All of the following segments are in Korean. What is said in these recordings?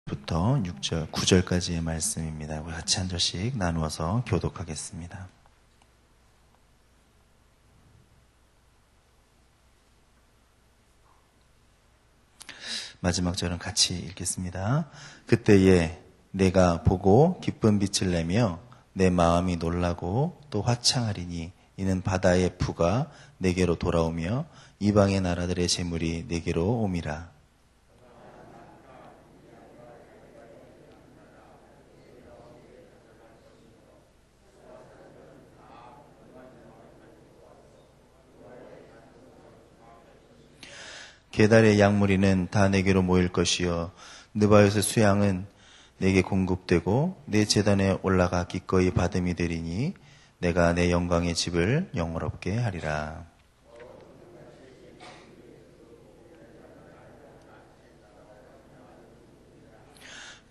부터 6절, 9절까지의 말씀입니다. 우리 같이 한 절씩 나누어서 교독하겠습니다. 마지막 절은 같이 읽겠습니다. 그때에 내가 보고 기쁜 빛을 내며 내 마음이 놀라고 또 화창하리니 이는 바다의 부가 내게로 돌아오며 이방의 나라들의 재물이 내게로 옴이라. 게달의 양무리는 다 내게로 모일 것이요 느바요의 수양은 내게 공급되고 내 제단에 올라가 기꺼이 받음이 되리니 내가 내 영광의 집을 영원롭게 하리라.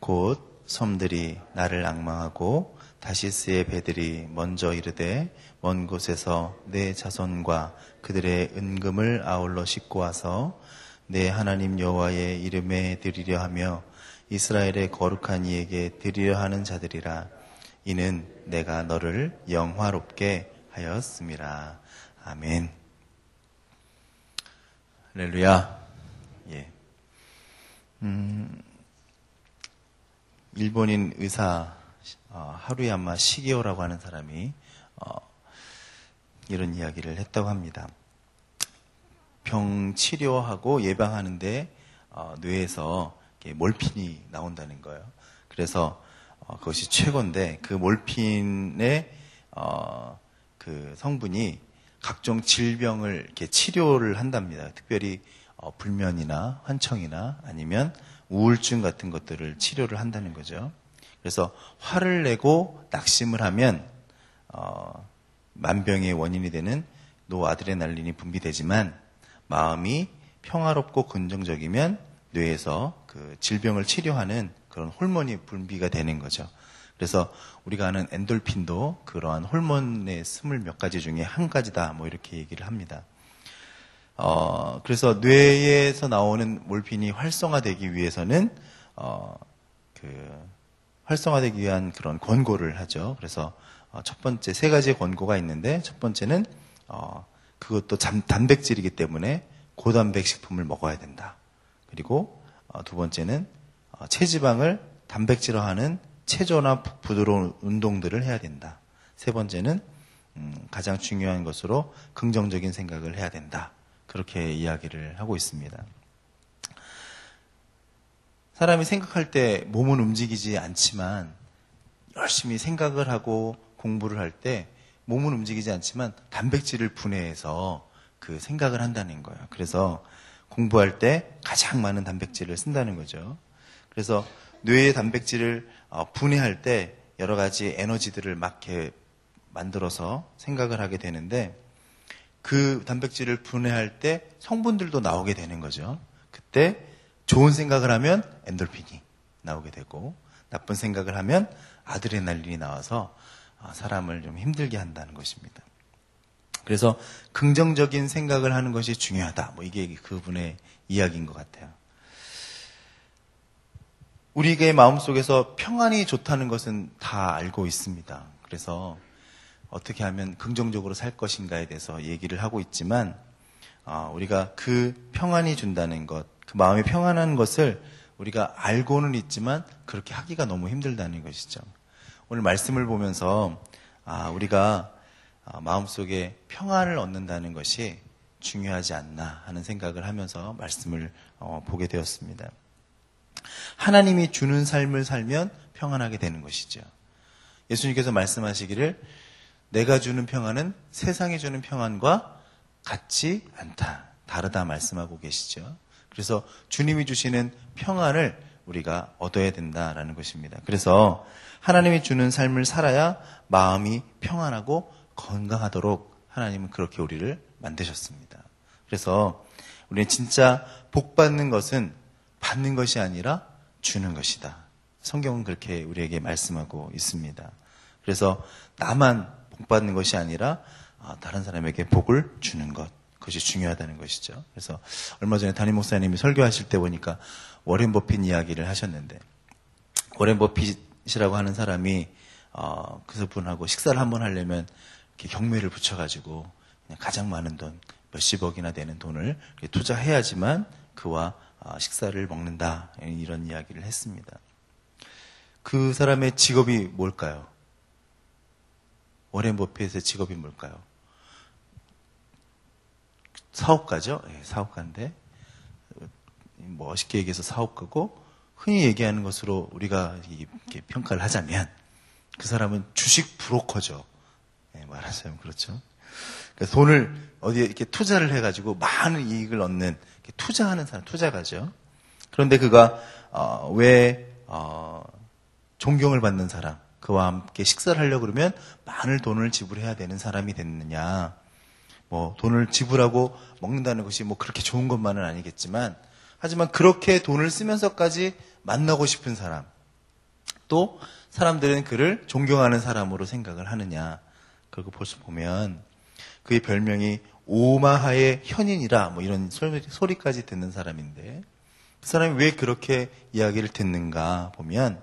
곧 섬들이 나를 앙망하고 다시스의 배들이 먼저 이르되 먼 곳에서 내 자손과 그들의 은금을 아울러 싣고 와서 내 하나님 여호와의 이름에 드리려 하며 이스라엘의 거룩한 이에게 드리려 하는 자들이라. 이는 내가 너를 영화롭게 하였음이라. 아멘. 할렐루야. 예. 일본인 의사 하루야마 시게오라고 하는 사람이 이런 이야기를 했다고 합니다. 병 치료하고 예방하는데 뇌에서 몰핀이 나온다는 거예요. 그래서 그것이 최고인데 그 몰핀의 그 성분이 각종 질병을 이렇게 치료를 한답니다. 특별히 불면이나 환청이나 아니면 우울증 같은 것들을 치료를 한다는 거죠. 그래서 화를 내고 낙심을 하면 만병의 원인이 되는 노아드레날린이 분비되지만 마음이 평화롭고 긍정적이면 뇌에서 그 질병을 치료하는 그런 호르몬이 분비가 되는 거죠. 그래서 우리가 아는 엔돌핀도 그러한 호르몬의 20몇 가지 중에 한 가지다 뭐 이렇게 얘기를 합니다. 그래서 뇌에서 나오는 몰핀이 활성화되기 위해서는 활성화되기 위한 그런 권고를 하죠. 그래서 첫 번째 3가지의 권고가 있는데 첫 번째는 그것도 단백질이기 때문에 고단백 식품을 먹어야 된다. 그리고 두 번째는 체지방을 단백질화하는 체조나 부드러운 운동들을 해야 된다. 세 번째는 가장 중요한 것으로 긍정적인 생각을 해야 된다. 그렇게 이야기를 하고 있습니다. 사람이 생각할 때 몸은 움직이지 않지만 열심히 생각을 하고 공부를 할 때 몸은 움직이지 않지만 단백질을 분해해서 그 생각을 한다는 거예요. 그래서 공부할 때 가장 많은 단백질을 쓴다는 거죠. 그래서 뇌의 단백질을 분해할 때 여러 가지 에너지들을 막 이렇게 만들어서 생각을 하게 되는데 그 단백질을 분해할 때 성분들도 나오게 되는 거죠. 그때 좋은 생각을 하면 엔돌핀이 나오게 되고 나쁜 생각을 하면 아드레날린이 나와서 사람을 좀 힘들게 한다는 것입니다. 그래서 긍정적인 생각을 하는 것이 중요하다. 뭐 이게 그분의 이야기인 것 같아요. 우리의 마음속에서 평안이 좋다는 것은 다 알고 있습니다. 그래서 어떻게 하면 긍정적으로 살 것인가에 대해서 얘기를 하고 있지만 우리가 그 평안이 준다는 것, 그 마음이 평안한 것을 우리가 알고는 있지만 그렇게 하기가 너무 힘들다는 것이죠. 오늘 말씀을 보면서 우리가 마음속에 평안을 얻는다는 것이 중요하지 않나 하는 생각을 하면서 말씀을 보게 되었습니다. 하나님이 주는 삶을 살면 평안하게 되는 것이죠. 예수님께서 말씀하시기를 내가 주는 평안은 세상이 주는 평안과 같지 않다. 다르다 말씀하고 계시죠. 그래서 주님이 주시는 평안을 우리가 얻어야 된다라는 것입니다. 그래서 하나님이 주는 삶을 살아야 마음이 평안하고 건강하도록 하나님은 그렇게 우리를 만드셨습니다. 그래서 우리는 진짜 복 받는 것은 받는 것이 아니라 주는 것이다. 성경은 그렇게 우리에게 말씀하고 있습니다. 그래서 나만 복 받는 것이 아니라 다른 사람에게 복을 주는 것, 그것이 중요하다는 것이죠. 그래서 얼마 전에 담임 목사님이 설교하실 때 보니까 워렌 버핏 이야기를 하셨는데 워렌 버핏이라고 하는 사람이 그분하고 식사를 한번 하려면 이렇게 경매를 붙여가지고 그냥 가장 많은 돈, 몇십억이나 되는 돈을 투자해야지만 그와 식사를 먹는다, 이런 이야기를 했습니다. 그 사람의 직업이 뭘까요? 워렌 버핏의 직업이 뭘까요? 사업가죠? 네, 사업가인데 멋있게 얘기해서 사업가고, 흔히 얘기하는 것으로 우리가 이렇게 평가를 하자면 그 사람은 주식 브로커죠. 네, 말하자면 그렇죠. 그래서 돈을 어디에 이렇게 투자를 해가지고 많은 이익을 얻는, 투자하는 사람, 투자가죠. 그런데 그가 왜 존경을 받는 사람, 그와 함께 식사를 하려고 그러면 많은 돈을 지불해야 되는 사람이 됐느냐? 뭐 돈을 지불하고 먹는다는 것이 뭐 그렇게 좋은 것만은 아니겠지만, 하지만 그렇게 돈을 쓰면서까지 만나고 싶은 사람, 또 사람들은 그를 존경하는 사람으로 생각을 하느냐? 그리고 벌써 보면 그의 별명이 오마하의 현인이라 뭐 이런 소리까지 듣는 사람인데, 그 사람이 왜 그렇게 이야기를 듣는가 보면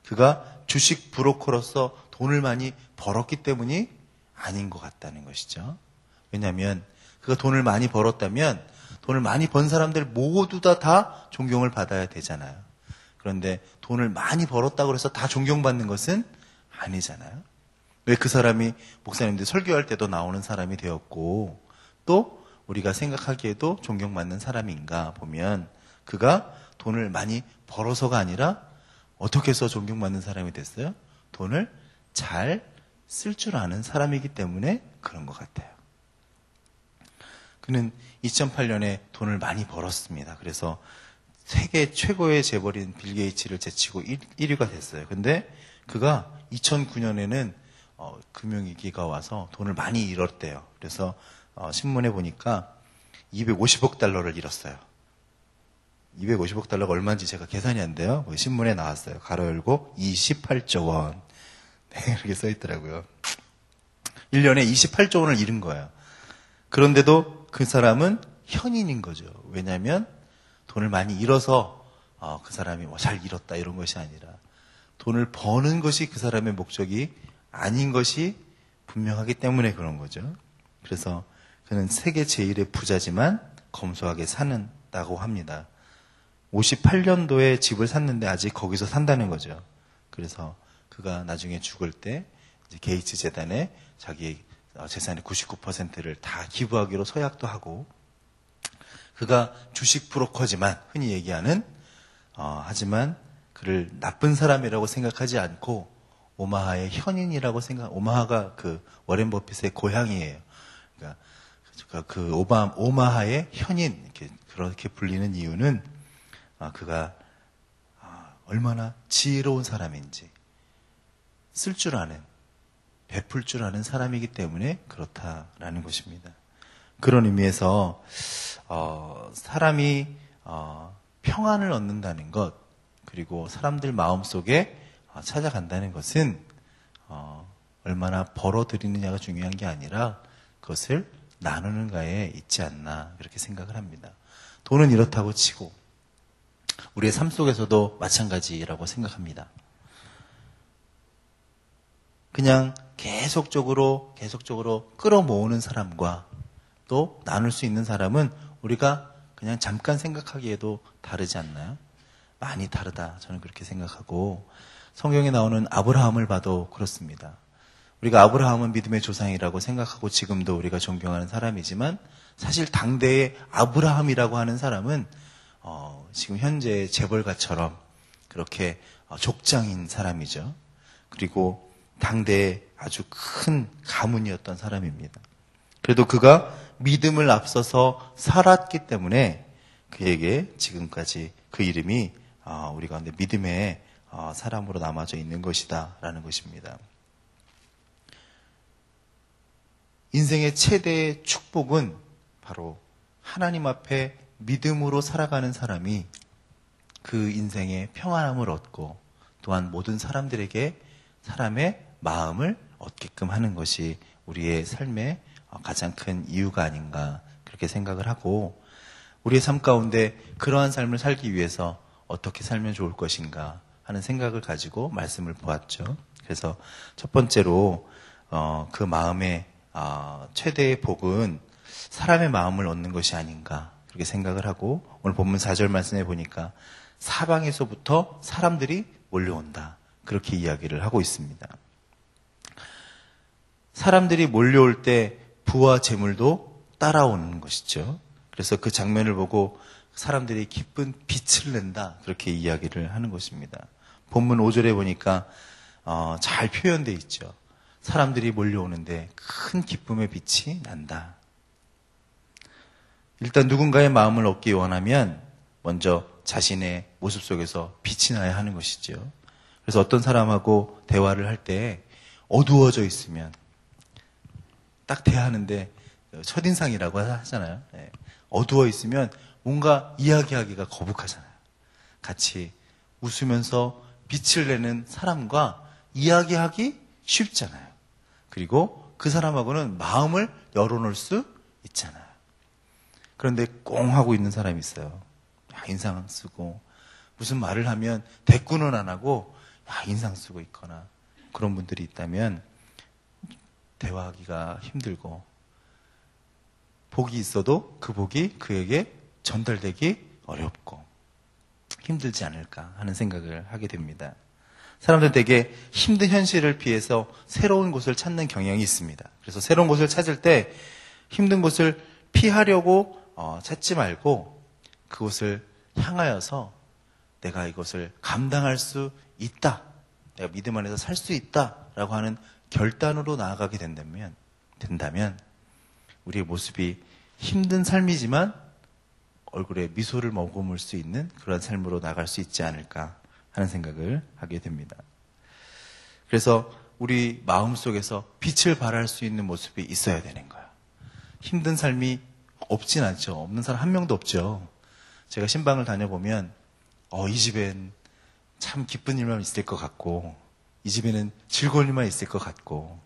그가 주식 브로커로서 돈을 많이 벌었기 때문이 아닌 것 같다는 것이죠. 왜냐하면 그가 돈을 많이 벌었다면 돈을 많이 번 사람들 모두 다 존경을 받아야 되잖아요. 그런데 돈을 많이 벌었다고 해서 다 존경받는 것은 아니잖아요. 왜 그 사람이 목사님들 설교할 때도 나오는 사람이 되었고, 또 우리가 생각하기에도 존경받는 사람인가 보면 그가 돈을 많이 벌어서가 아니라 어떻게 해서 존경받는 사람이 됐어요? 돈을 잘 쓸 줄 아는 사람이기 때문에 그런 것 같아요. 그는 2008년에 돈을 많이 벌었습니다. 그래서 세계 최고의 재벌인 빌 게이츠를 제치고 1위가 됐어요. 근데 그가 2009년에는 금융위기가 와서 돈을 많이 잃었대요. 그래서 신문에 보니까 250억 달러를 잃었어요. 250억 달러가 얼마인지 제가 계산이 안 돼요. 신문에 나왔어요. 가로 열고 28조 원. 네, 이렇게 써 있더라고요. 1년에 28조 원을 잃은 거예요. 그런데도 그 사람은 현인인 거죠. 왜냐하면 돈을 많이 잃어서 그 사람이 뭐 잘 잃었다 이런 것이 아니라, 돈을 버는 것이 그 사람의 목적이 아닌 것이 분명하기 때문에 그런 거죠. 그래서 그는 세계 제1의 부자지만 검소하게 사는다고 합니다. 58년도에 집을 샀는데 아직 거기서 산다는 거죠. 그래서 그가 나중에 죽을 때 이제 게이츠 재단에 자기 재산의 99%를 다 기부하기로 서약도 하고, 그가 주식 브로커지만 흔히 얘기하는 하지만 그를 나쁜 사람이라고 생각하지 않고 오마하의 현인이라고 오마하가 그 워렌 버핏의 고향이에요. 그러니까 그 오마하의 현인 그렇게 불리는 이유는 그가 얼마나 지혜로운 사람인지, 쓸 줄 아는, 베풀 줄 아는 사람이기 때문에 그렇다라는 것입니다. 그런 의미에서 사람이 평안을 얻는다는 것, 그리고 사람들 마음속에 찾아간다는 것은 얼마나 벌어들이느냐가 중요한 게 아니라 그것을 나누는가에 있지 않나, 그렇게 생각을 합니다. 돈은 이렇다고 치고 우리의 삶 속에서도 마찬가지라고 생각합니다. 그냥 계속적으로 끌어모으는 사람과 또 나눌 수 있는 사람은 우리가 그냥 잠깐 생각하기에도 다르지 않나요? 많이 다르다, 저는 그렇게 생각하고, 성경에 나오는 아브라함을 봐도 그렇습니다. 우리가 아브라함은 믿음의 조상이라고 생각하고 지금도 우리가 존경하는 사람이지만, 사실 당대의 아브라함이라고 하는 사람은 지금 현재의 재벌가처럼 그렇게 족장인 사람이죠. 그리고 당대에 아주 큰 가문이었던 사람입니다. 그래도 그가 믿음을 앞서서 살았기 때문에 그에게 지금까지 그 이름이 우리 가운데 믿음의 사람으로 남아져 있는 것이다 라는 것입니다. 인생의 최대의 축복은 바로 하나님 앞에 믿음으로 살아가는 사람이 그 인생의 평안함을 얻고, 또한 모든 사람들에게 사람의 마음을 얻게끔 하는 것이 우리의 삶의 가장 큰 이유가 아닌가, 그렇게 생각을 하고, 우리의 삶 가운데 그러한 삶을 살기 위해서 어떻게 살면 좋을 것인가 하는 생각을 가지고 말씀을 보았죠. 그래서 첫 번째로 그 마음의 최대의 복은 사람의 마음을 얻는 것이 아닌가 그렇게 생각을 하고, 오늘 본문 4절 말씀해 보니까 사방에서부터 사람들이 몰려온다 그렇게 이야기를 하고 있습니다. 사람들이 몰려올 때 부와 재물도 따라오는 것이죠. 그래서 그 장면을 보고 사람들이 기쁜 빛을 낸다 그렇게 이야기를 하는 것입니다. 본문 5절에 보니까 잘 표현되어 있죠. 사람들이 몰려오는데 큰 기쁨의 빛이 난다. 일단 누군가의 마음을 얻기 원하면 먼저 자신의 모습 속에서 빛이 나야 하는 것이죠. 그래서 어떤 사람하고 대화를 할 때 어두워져 있으면 딱 대하는데 첫인상이라고 하잖아요. 어두워 있으면 뭔가 이야기하기가 거북하잖아요. 같이 웃으면서 빛을 내는 사람과 이야기하기 쉽잖아요. 그리고 그 사람하고는 마음을 열어놓을 수 있잖아요. 그런데 꽁 하고 있는 사람이 있어요. 인상 쓰고 무슨 말을 하면 대꾸는 안 하고 인상 쓰고 있거나 그런 분들이 있다면 대화하기가 힘들고 복이 있어도 그 복이 그에게 전달되기 어렵고 힘들지 않을까 하는 생각을 하게 됩니다. 사람들은 되게 힘든 현실을 피해서 새로운 곳을 찾는 경향이 있습니다. 그래서 새로운 곳을 찾을 때 힘든 곳을 피하려고 찾지 말고 그곳을 향하여서 내가 이것을 감당할 수 있다, 내가 믿음 안에서 살 수 있다라고 하는 결단으로 나아가게 된다면 우리의 모습이 힘든 삶이지만 얼굴에 미소를 머금을 수 있는 그런 삶으로 나갈 수 있지 않을까 하는 생각을 하게 됩니다. 그래서 우리 마음속에서 빛을 발할 수 있는 모습이 있어야 되는 거예요. 힘든 삶이 없진 않죠. 없는 사람 한 명도 없죠. 제가 신방을 다녀보면 이 집엔 참 기쁜 일만 있을 것 같고 이 집에는 즐거운 일만 있을 것 같고,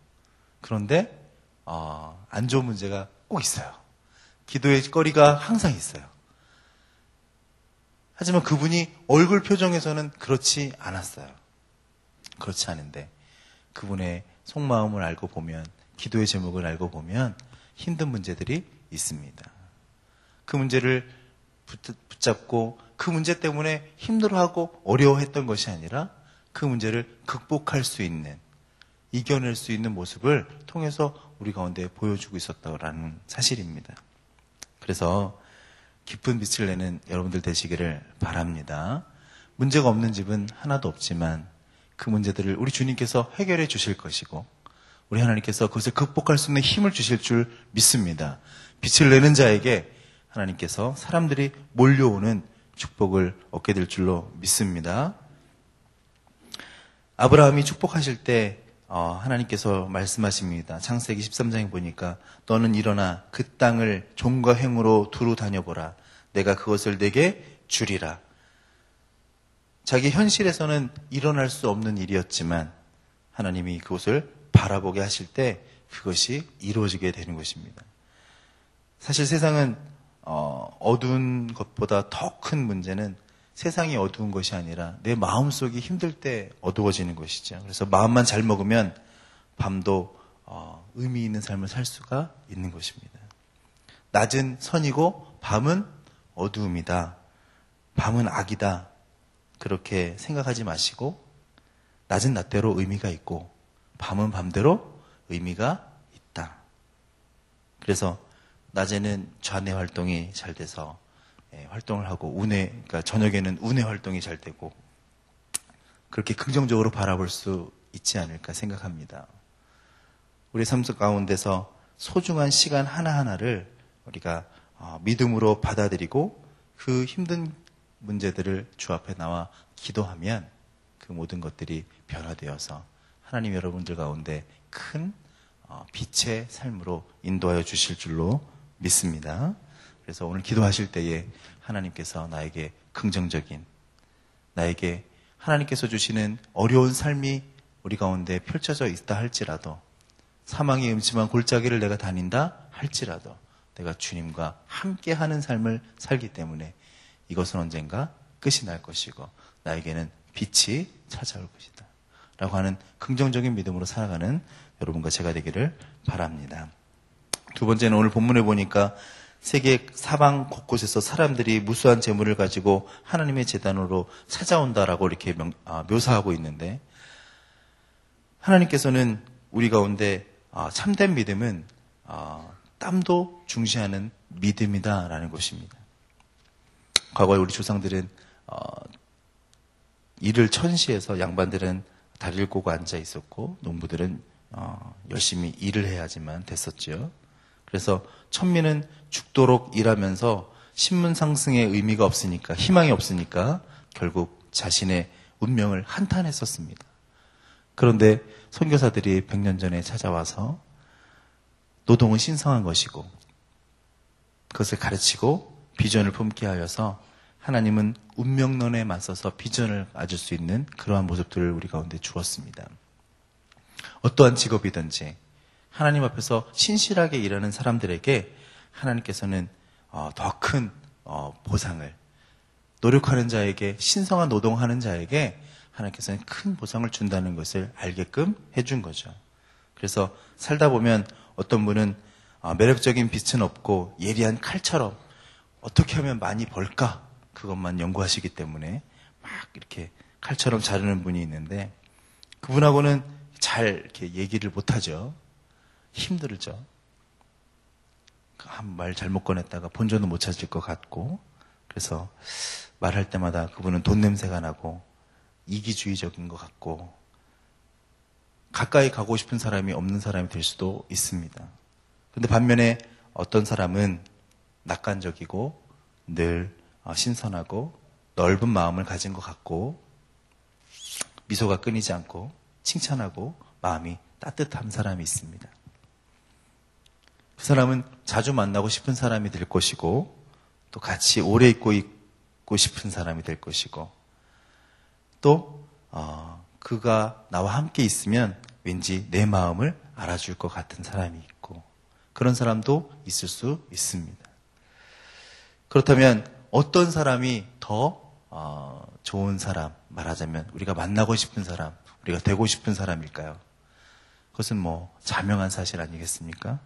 그런데 안 좋은 문제가 꼭 있어요. 기도의 거리가 항상 있어요. 하지만 그분이 얼굴 표정에서는 그렇지 않았어요. 그렇지 않은데 그분의 속마음을 알고 보면, 기도의 제목을 알고 보면 힘든 문제들이 있습니다. 그 문제를 붙잡고 그 문제 때문에 힘들어하고 어려워했던 것이 아니라 그 문제를 극복할 수 있는, 이겨낼 수 있는 모습을 통해서 우리 가운데 보여주고 있었다는 사실입니다. 그래서 기쁜 빛을 내는 여러분들 되시기를 바랍니다. 문제가 없는 집은 하나도 없지만 그 문제들을 우리 주님께서 해결해 주실 것이고 우리 하나님께서 그것을 극복할 수 있는 힘을 주실 줄 믿습니다. 빛을 내는 자에게 하나님께서 사람들이 몰려오는 축복을 얻게 될 줄로 믿습니다. 아브라함이 축복하실 때 하나님께서 말씀하십니다. 창세기 13장에 보니까 너는 일어나 그 땅을 종과 행으로 두루 다녀보라. 내가 그것을 내게 주리라. 자기 현실에서는 일어날 수 없는 일이었지만 하나님이 그것을 바라보게 하실 때 그것이 이루어지게 되는 것입니다. 사실 세상은 어두운 것보다 더 큰 문제는 세상이 어두운 것이 아니라 내 마음속이 힘들 때 어두워지는 것이죠. 그래서 마음만 잘 먹으면 밤도 의미 있는 삶을 살 수가 있는 것입니다. 낮은 선이고 밤은 어두움이다. 밤은 악이다. 그렇게 생각하지 마시고 낮은 낮대로 의미가 있고 밤은 밤대로 의미가 있다. 그래서 낮에는 좌뇌 활동이 잘 돼서 활동을 하고 그러니까 저녁에는 우뇌 활동이 잘 되고 그렇게 긍정적으로 바라볼 수 있지 않을까 생각합니다. 우리 삶 가운데서 소중한 시간 하나하나를 우리가 믿음으로 받아들이고 그 힘든 문제들을 주 앞에 나와 기도하면 그 모든 것들이 변화되어서 하나님 여러분들 가운데 큰 빛의 삶으로 인도하여 주실 줄로 믿습니다. 그래서 오늘 기도하실 때에 하나님께서 나에게 긍정적인, 나에게 하나님께서 주시는 어려운 삶이 우리 가운데 펼쳐져 있다 할지라도, 사망의 음침한 골짜기를 내가 다닌다 할지라도 내가 주님과 함께하는 삶을 살기 때문에 이것은 언젠가 끝이 날 것이고 나에게는 빛이 찾아올 것이다. 라고 하는 긍정적인 믿음으로 살아가는 여러분과 제가 되기를 바랍니다. 두 번째는 오늘 본문에 보니까 세계 사방 곳곳에서 사람들이 무수한 재물을 가지고 하나님의 제단으로 찾아온다라고 이렇게 묘사하고 있는데, 하나님께서는 우리 가운데 참된 믿음은 땀도 중시하는 믿음이다라는 것입니다. 과거에 우리 조상들은 일을 천시해서 양반들은 다리를 꼬고 앉아 있었고 농부들은 열심히 일을 해야지만 됐었죠. 그래서 천민은 죽도록 일하면서 신분 상승의 의미가 없으니까, 희망이 없으니까 결국 자신의 운명을 한탄했었습니다. 그런데 선교사들이 100년 전에 찾아와서 노동은 신성한 것이고 그것을 가르치고 비전을 품게 하여서 하나님은 운명론에 맞서서 비전을 가질 수 있는 그러한 모습들을 우리 가운데 주었습니다. 어떠한 직업이든지 하나님 앞에서 신실하게 일하는 사람들에게 하나님께서는 더 큰 보상을, 노력하는 자에게, 신성한 노동하는 자에게 하나님께서는 큰 보상을 준다는 것을 알게끔 해준 거죠. 그래서 살다 보면 어떤 분은 매력적인 빛은 없고 예리한 칼처럼 어떻게 하면 많이 벌까? 그것만 연구하시기 때문에 막 이렇게 칼처럼 자르는 분이 있는데, 그분하고는 잘 이렇게 얘기를 못하죠. 힘들죠. 한 말 잘못 꺼냈다가 본전도 못 찾을 것 같고, 그래서 말할 때마다 그분은 돈 냄새가 나고 이기주의적인 것 같고 가까이 가고 싶은 사람이 없는 사람이 될 수도 있습니다. 그런데 반면에 어떤 사람은 낙관적이고 늘 신선하고 넓은 마음을 가진 것 같고 미소가 끊이지 않고 칭찬하고 마음이 따뜻한 사람이 있습니다. 그 사람은 자주 만나고 싶은 사람이 될 것이고 또 같이 오래 있고 싶은 사람이 될 것이고 또 그가 나와 함께 있으면 왠지 내 마음을 알아줄 것 같은 사람이 있고 그런 사람도 있을 수 있습니다. 그렇다면 어떤 사람이 더 좋은 사람, 말하자면 우리가 만나고 싶은 사람, 우리가 되고 싶은 사람일까요? 그것은 자명한 사실 아니겠습니까?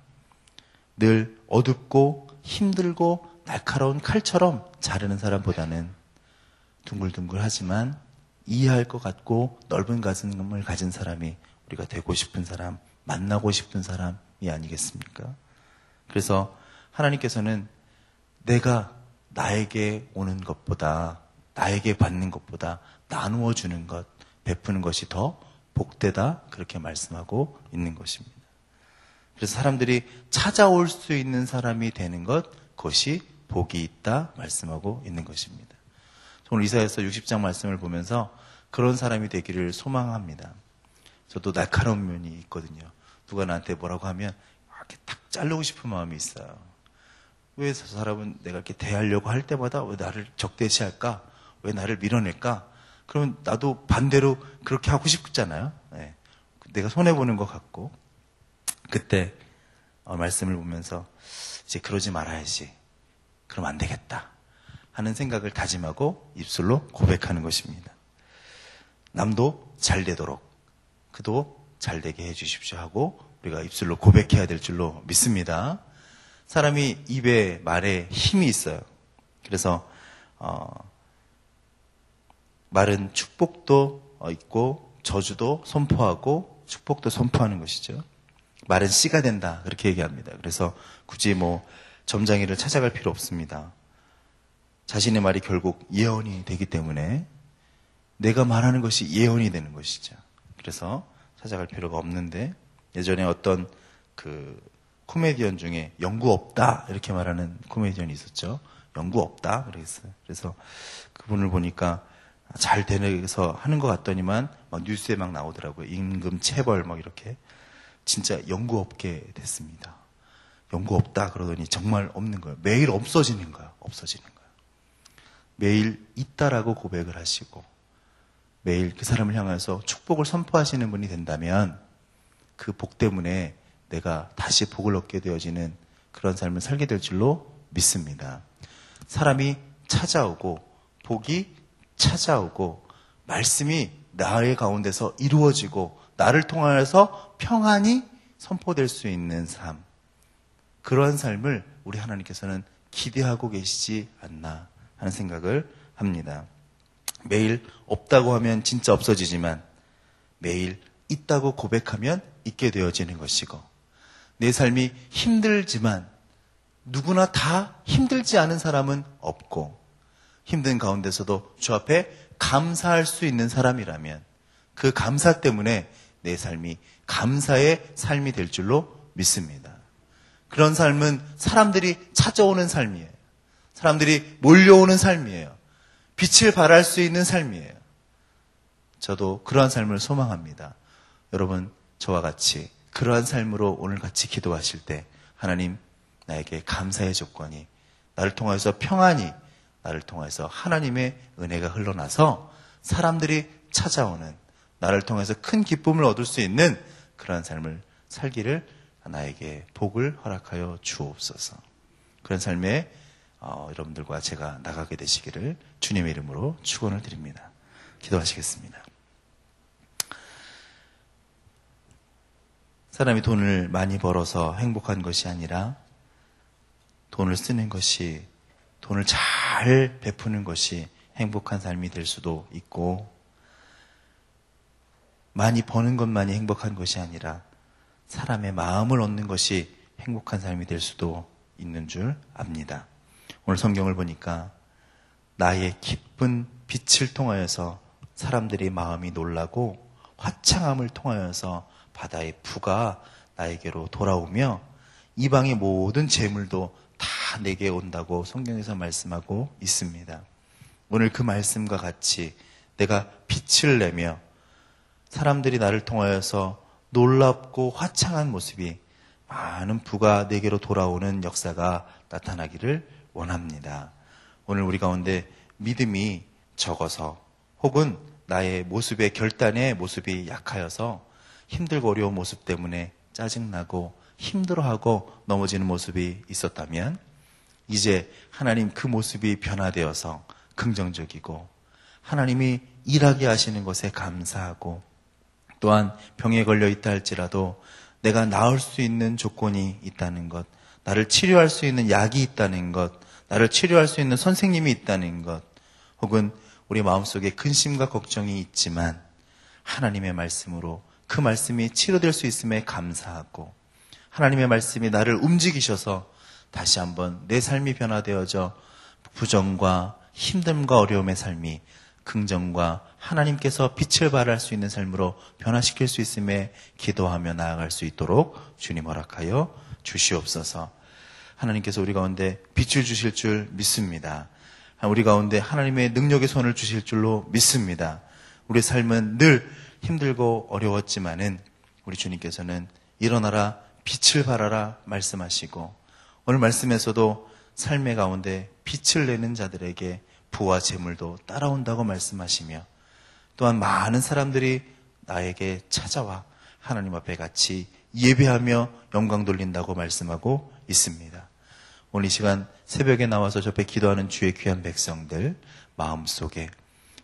늘 어둡고 힘들고 날카로운 칼처럼 자르는 사람보다는 둥글둥글하지만 이해할 것 같고 넓은 가슴을 가진 사람이 우리가 되고 싶은 사람, 만나고 싶은 사람이 아니겠습니까? 그래서 하나님께서는 내가 나에게 오는 것보다, 나에게 받는 것보다 나누어 주는 것, 베푸는 것이 더 복되다, 그렇게 말씀하고 있는 것입니다. 그래서 사람들이 찾아올 수 있는 사람이 되는 것, 그것이 복이 있다 말씀하고 있는 것입니다. 오늘 이사야서 60장 말씀을 보면서 그런 사람이 되기를 소망합니다. 저도 날카로운 면이 있거든요. 누가 나한테 뭐라고 하면 이렇게 탁 자르고 싶은 마음이 있어요. 왜 저 사람은 내가 이렇게 대하려고 할 때마다 왜 나를 적대시할까? 왜 나를 밀어낼까? 그러면 나도 반대로 그렇게 하고 싶잖아요. 네. 내가 손해보는 것 같고. 그때 말씀을 보면서 이제 그러지 말아야지. 그럼 안 되겠다 하는 생각을 다짐하고 입술로 고백하는 것입니다. 남도 잘 되도록 그도 잘 되게 해주십시오 하고 우리가 입술로 고백해야 될 줄로 믿습니다. 사람이 입에 말에 힘이 있어요. 그래서 말은 축복도 있고 저주도 선포하고 축복도 선포하는 것이죠. 말은 씨가 된다 그렇게 얘기합니다. 그래서 굳이 점장이를 찾아갈 필요 없습니다. 자신의 말이 결국 예언이 되기 때문에 내가 말하는 것이 예언이 되는 것이죠. 그래서 찾아갈 필요가 없는데, 예전에 어떤 코미디언 중에 연구 없다 이렇게 말하는 코미디언이 있었죠. 연구 없다 그랬어요. 그래서 그분을 보니까 잘 되서 하는 것 같더니만 뉴스에 막 나오더라고요. 임금 체벌 이렇게. 진짜 연구 없게 됐습니다. 연구 없다 그러더니 정말 없는 거예요. 매일 없어지는 거예요. 매일 있다라고 고백을 하시고 매일 그 사람을 향해서 축복을 선포하시는 분이 된다면 그 복 때문에 내가 다시 복을 얻게 되어지는 그런 삶을 살게 될 줄로 믿습니다. 사람이 찾아오고 복이 찾아오고 말씀이 나의 가운데서 이루어지고 나를 통하여서 평안이 선포될 수 있는 삶, 그러한 삶을 우리 하나님께서는 기대하고 계시지 않나 하는 생각을 합니다. 매일 없다고 하면 진짜 없어지지만 매일 있다고 고백하면 있게 되어지는 것이고, 내 삶이 힘들지만 누구나 다 힘들지 않은 사람은 없고, 힘든 가운데서도 주 앞에 감사할 수 있는 사람이라면 그 감사 때문에 내 삶이 감사의 삶이 될 줄로 믿습니다. 그런 삶은 사람들이 찾아오는 삶이에요. 사람들이 몰려오는 삶이에요. 빛을 발할 수 있는 삶이에요. 저도 그러한 삶을 소망합니다. 여러분, 저와 같이 그러한 삶으로 오늘 같이 기도하실 때 하나님, 나에게 감사의 조건이, 나를 통해서 평안이, 나를 통해서 하나님의 은혜가 흘러나서 사람들이 찾아오는, 나를 통해서 큰 기쁨을 얻을 수 있는 그러한 삶을 살기를 나에게 복을 허락하여 주옵소서. 그런 삶에 여러분들과 제가 나가게 되시기를 주님의 이름으로 축원을 드립니다. 기도하시겠습니다. 사람이 돈을 많이 벌어서 행복한 것이 아니라 돈을 쓰는 것이, 돈을 잘 베푸는 것이 행복한 삶이 될 수도 있고, 많이 버는 것만이 행복한 것이 아니라 사람의 마음을 얻는 것이 행복한 삶이 될 수도 있는 줄 압니다. 오늘 성경을 보니까 나의 기쁜 빛을 통하여서 사람들이 마음이 놀라고, 화창함을 통하여서 바다의 부가 나에게로 돌아오며 이방의 모든 재물도 다 내게 온다고 성경에서 말씀하고 있습니다. 오늘 그 말씀과 같이 내가 빛을 내며 사람들이 나를 통하여서 놀랍고 화창한 모습이, 많은 부가 내게로 돌아오는 역사가 나타나기를 원합니다. 오늘 우리 가운데 믿음이 적어서, 혹은 나의 모습의 결단의 모습이 약하여서 힘들고 어려운 모습 때문에 짜증나고 힘들어하고 넘어지는 모습이 있었다면, 이제 하나님 그 모습이 변화되어서 긍정적이고 하나님이 일하게 하시는 것에 감사하고, 또한 병에 걸려 있다 할지라도 내가 나을 수 있는 조건이 있다는 것, 나를 치료할 수 있는 약이 있다는 것, 나를 치료할 수 있는 선생님이 있다는 것, 혹은 우리 마음속에 근심과 걱정이 있지만 하나님의 말씀으로 그 말씀이 치료될 수 있음에 감사하고, 하나님의 말씀이 나를 움직이셔서 다시 한번 내 삶이 변화되어져 부정과 힘듦과 어려움의 삶이 긍정과 하나님께서 빛을 발할 수 있는 삶으로 변화시킬 수 있음에 기도하며 나아갈 수 있도록 주님 허락하여 주시옵소서. 하나님께서 우리 가운데 빛을 주실 줄 믿습니다. 우리 가운데 하나님의 능력의 손을 주실 줄로 믿습니다. 우리 삶은 늘 힘들고 어려웠지만은 우리 주님께서는 일어나라, 빛을 발하라 말씀하시고, 오늘 말씀에서도 삶의 가운데 빛을 내는 자들에게 부와 재물도 따라온다고 말씀하시며, 또한 많은 사람들이 나에게 찾아와 하나님 앞에 같이 예배하며 영광 돌린다고 말씀하고 있습니다. 오늘 이 시간 새벽에 나와서 저 앞에 기도하는 주의 귀한 백성들 마음속에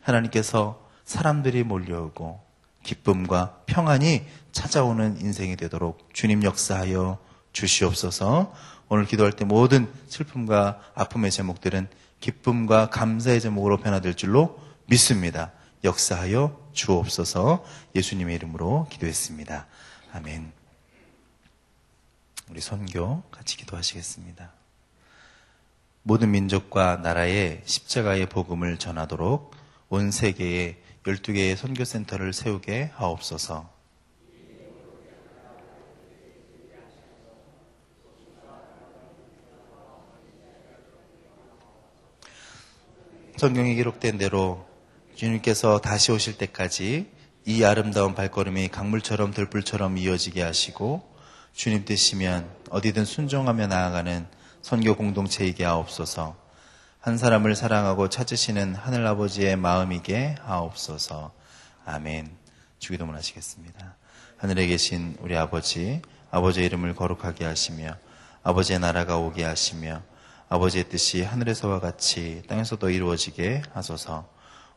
하나님께서 사람들이 몰려오고 기쁨과 평안이 찾아오는 인생이 되도록 주님 역사하여 주시옵소서. 오늘 기도할 때 모든 슬픔과 아픔의 제목들은 기쁨과 감사의 제목으로 변화될 줄로 믿습니다. 역사하여 주옵소서. 예수님의 이름으로 기도했습니다. 아멘. 우리 선교 같이 기도하시겠습니다. 모든 민족과 나라에 십자가의 복음을 전하도록 온 세계에 12개의 선교센터를 세우게 하옵소서. 성경에 기록된 대로 주님께서 다시 오실 때까지 이 아름다운 발걸음이 강물처럼 들불처럼 이어지게 하시고, 주님 뜻이면 어디든 순종하며 나아가는 선교 공동체이게 하옵소서. 한 사람을 사랑하고 찾으시는 하늘아버지의 마음이게 하옵소서. 아멘. 주기도문 하시겠습니다. 하늘에 계신 우리 아버지, 아버지의 이름을 거룩하게 하시며 아버지의 나라가 오게 하시며 아버지의 뜻이 하늘에서와 같이 땅에서도 이루어지게 하소서.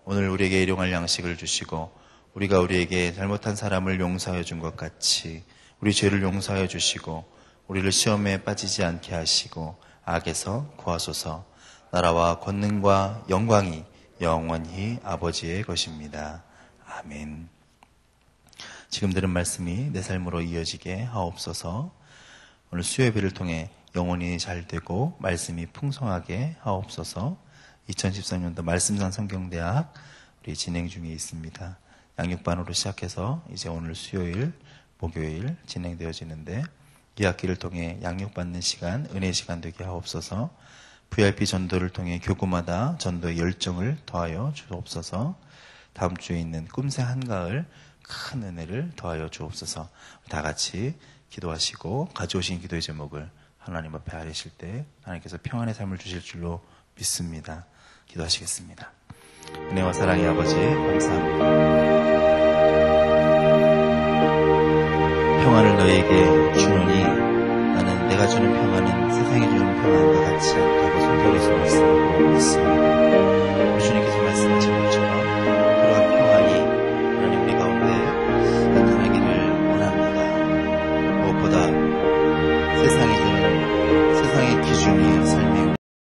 오늘 우리에게 일용할 양식을 주시고 우리가 우리에게 잘못한 사람을 용서하여 준 것 같이 우리 죄를 용서하여 주시고 우리를 시험에 빠지지 않게 하시고 악에서 구하소서. 나라와 권능과 영광이 영원히 아버지의 것입니다. 아멘. 지금 들은 말씀이 내 삶으로 이어지게 하옵소서. 오늘 수요예배를 통해 영혼이 잘 되고 말씀이 풍성하게 하옵소서. 2013년도 말씀상 성경대학 우리 진행 중에 있습니다. 양육반으로 시작해서 이제 오늘 수요일, 목요일 진행되어지는데 이 학기를 통해 양육받는 시간, 은혜 시간 되게 하옵소서. VIP 전도를 통해 교구마다 전도의 열정을 더하여 주옵소서. 다음 주에 있는 꿈새 한가을 큰 은혜를 더하여 주옵소서. 다 같이 기도하시고 가져오신 기도의 제목을 하나님 앞에 아뢰실 때 하나님께서 평안의 삶을 주실 줄로 믿습니다. 기도하시겠습니다. 은혜와 사랑의 아버지 감사합니다. 평안을 너에게 주노니 나는 내가 주는 평안은 세상이 주는 평안과 같지 않다고 손들을 수 있습니다.